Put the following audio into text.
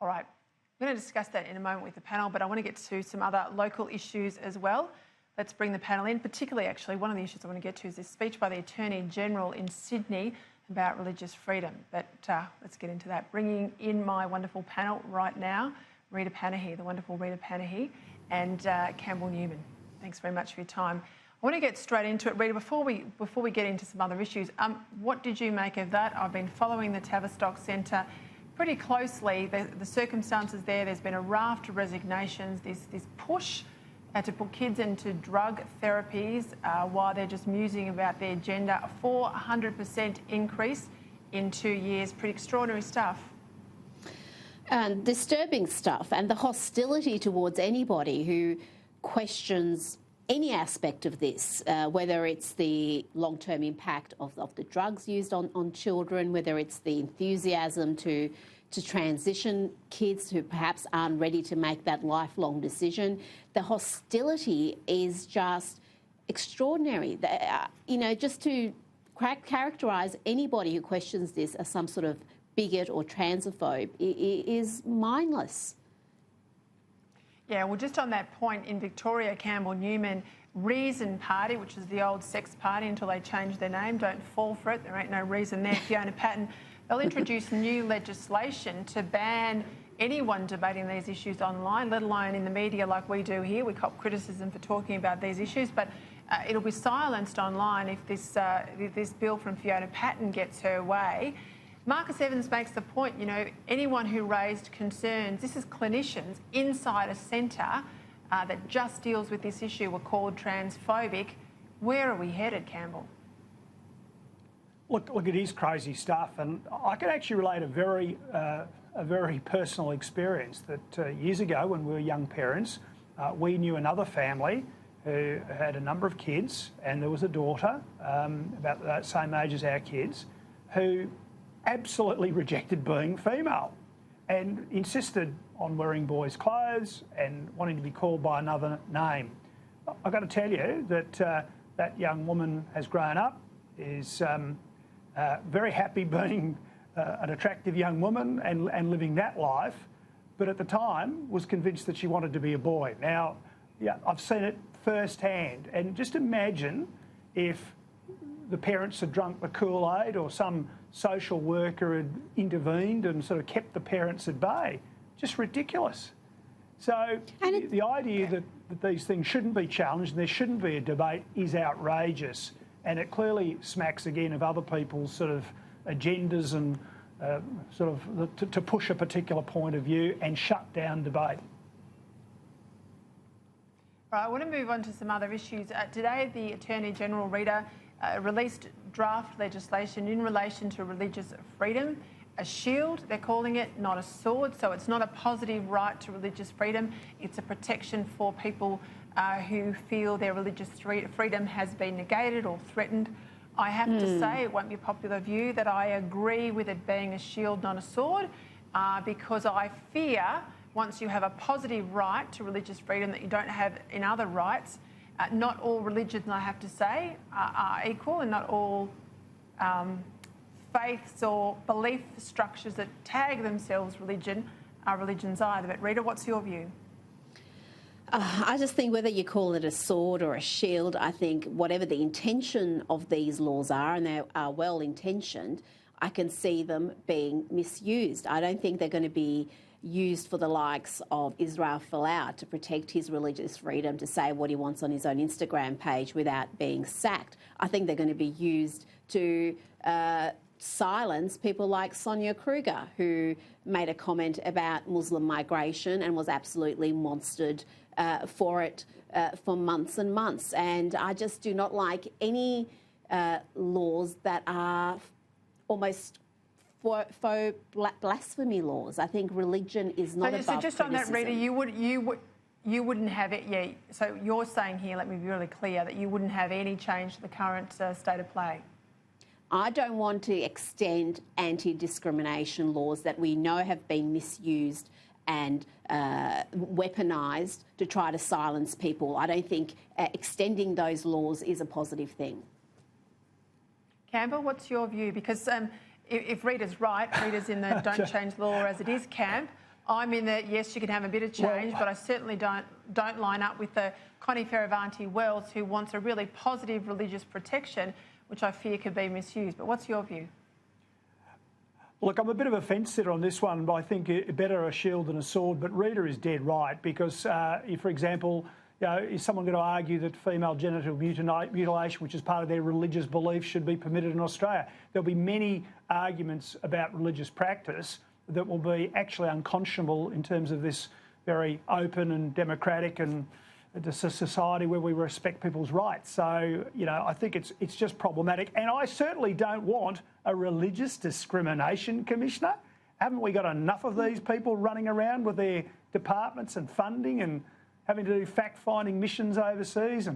All right, I'm going to discuss that in a moment with the panel, but I want to get to some other local issues as well. Let's bring the panel in, particularly actually one of the issues I want to get to is this speech by the Attorney-General in Sydney about religious freedom. But let's get into that. Bringing in my wonderful panel right now, Rita Panahi, the wonderful Rita Panahi, and Campbell Newman. Thanks very much for your time. I want to get straight into it. Rita, before we get into some other issues, what did you make of that? I've been following the Tavistock Centre pretty closely. The circumstances there's been a raft of resignations, this push to put kids into drug therapies while they're just musing about their gender. A 400% increase in 2 years. Pretty extraordinary stuff. And disturbing stuff, and the hostility towards anybody who questions any aspect of this, whether it's the long-term impact of the drugs used on children, whether it's the enthusiasm to transition kids who perhaps aren't ready to make that lifelong decision. The hostility is just extraordinary. Just to characterise anybody who questions this as some sort of bigot or transphobe is mindless. Yeah, well, just on that point, in Victoria, Campbell Newman, Reason Party, which is the old sex party until they change their name, don't fall for it, there ain't no reason there, Fiona Patten, they'll introduce new legislation to ban anyone debating these issues online, let alone in the media like we do here. We cop criticism for talking about these issues, but it'll be silenced online if this bill from Fiona Patten gets her way. Marcus Evans makes the point, anyone who raised concerns, this is clinicians inside a centre that just deals with this issue were called transphobic. Where are we headed, Campbell? Look, it is crazy stuff, and I can actually relate a very personal experience that years ago when we were young parents, we knew another family who had a number of kids, and there was a daughter about the same age as our kids who absolutely rejected being female and insisted on wearing boys' clothes and wanting to be called by another name. I've got to tell you that that young woman has grown up, is very happy being an attractive young woman and living that life, but at the time was convinced that she wanted to be a boy. Now, yeah, I've seen it firsthand, and just imagine if the parents had drunk the Kool-Aid or some social worker had intervened and sort of kept the parents at bay. Just ridiculous. So the idea that these things shouldn't be challenged and there shouldn't be a debate is outrageous, and it clearly smacks again of other people's sort of agendas and to push a particular point of view and shut down debate. All right, I want to move on to some other issues. Today, the Attorney-General, Rita, released draft legislation in relation to religious freedom. A shield, they're calling it, not a sword. So it's not a positive right to religious freedom. It's a protection for people who feel their religious freedom has been negated or threatened. I have to say, it won't be a popular view, that I agree with it being a shield, not a sword, because I fear once you have a positive right to religious freedom that you don't have in other rights, not all religions, I have to say, are equal, and not all faiths or belief structures that tag themselves religion are religions either. But Rita, what's your view? I just think whether you call it a sword or a shield, I think whatever the intention of these laws are, and they are well intentioned, I can see them being misused. I don't think they're going to be used for the likes of Israel Folau to protect his religious freedom, to say what he wants on his own Instagram page without being sacked. I think they're going to be used to silence people like Sonia Kruger, who made a comment about Muslim migration and was absolutely monstered for it for months and months. And I just do not like any laws that are almost faux blasphemy laws. I think religion is not above So just on that, criticism. Rita, you wouldn't have it, yeah. So you're saying here, let me be really clear, that you wouldn't have any change to the current state of play. I don't want to extend anti-discrimination laws that we know have been misused and weaponised to try to silence people. I don't think extending those laws is a positive thing. Campbell, what's your view? Because if Rita's right, Rita's in the don't change the law as it is camp, I'm in that, yes, you can have a bit of change, but I certainly don't line up with the Connie Fierravanti-Wells, who wants a really positive religious protection, which I fear could be misused. But what's your view? Look, I'm a bit of a fence sitter on this one, but I think better a shield than a sword. But Rita is dead right, because if, for example, is someone going to argue that female genital mutilation, which is part of their religious belief, should be permitted in Australia? There'll be many arguments about religious practice that will be actually unconscionable in terms of this very open and democratic and it's a society where we respect people's rights. So, I think it's just problematic. And I certainly don't want a religious discrimination commissioner. Haven't we got enough of these people running around with their departments and funding and having to do fact-finding missions overseas? And